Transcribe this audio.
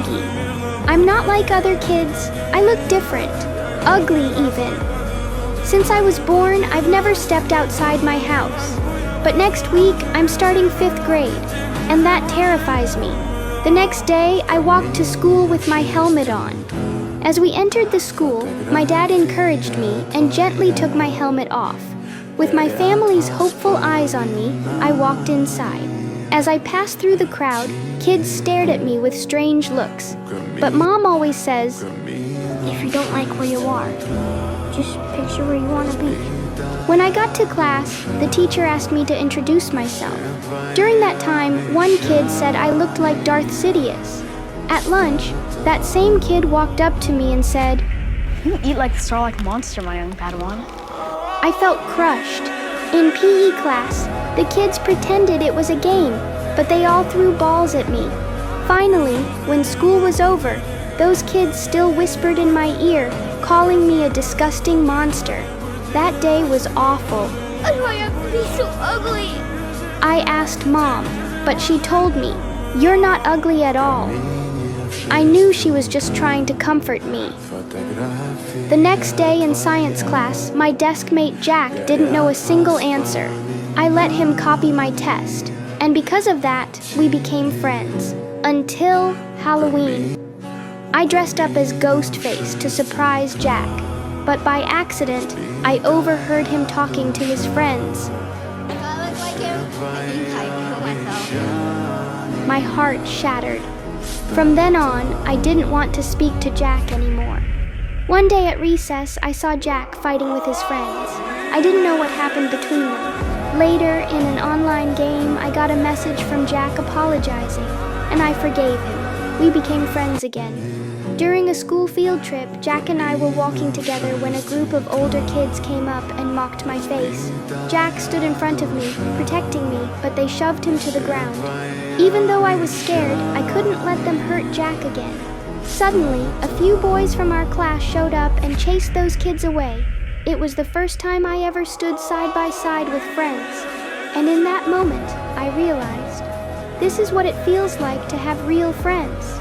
Auggie. I'm not like other kids. I look different, ugly even. Since I was born, I've never stepped outside my house. But next week, I'm starting 5th grade, and that terrifies me. The next day, I walked to school with my helmet on. As we entered the school, my dad encouraged me and gently took my helmet off. With my family's hopeful eyes on me, I walked inside. As I passed through the crowd, kids stared at me with strange looks. But Mom always says, if you don't like where you are, just picture where you want to be. When I got to class, the teacher asked me to introduce myself. During that time, one kid said I looked like Darth Sidious. At lunch, that same kid walked up to me and said, "You eat like the Starlight Monster, my young Padawan." I felt crushed. In PE class, the kids pretended it was a game, but they all threw balls at me. Finally, when school was over, those kids still whispered in my ear, calling me a disgusting monster. That day was awful. Why do I have to be so ugly? I asked Mom, but she told me, you're not ugly at all. I knew she was just trying to comfort me. The next day in science class, my desk mate Jack didn't know a single answer. I let him copy my test, and because of that, we became friends. Until Halloween. I dressed up as Ghostface to surprise Jack, but by accident, I overheard him talking to his friends. If I look like him, I think I'd kill myself. My heart shattered. From then on, I didn't want to speak to Jack anymore. One day at recess, I saw Jack fighting with his friends. I didn't know what happened between them. Later, in an online game, I got a message from Jack apologizing, and I forgave him. We became friends again. During a school field trip, Jack and I were walking together when a group of older kids came up and mocked my face. Jack stood in front of me, protecting me, but they shoved him to the ground. Even though I was scared, I couldn't let them hurt Jack again. Suddenly, a few boys from our class showed up and chased those kids away. It was the first time I ever stood side by side with friends. And in that moment, I realized, this is what it feels like to have real friends.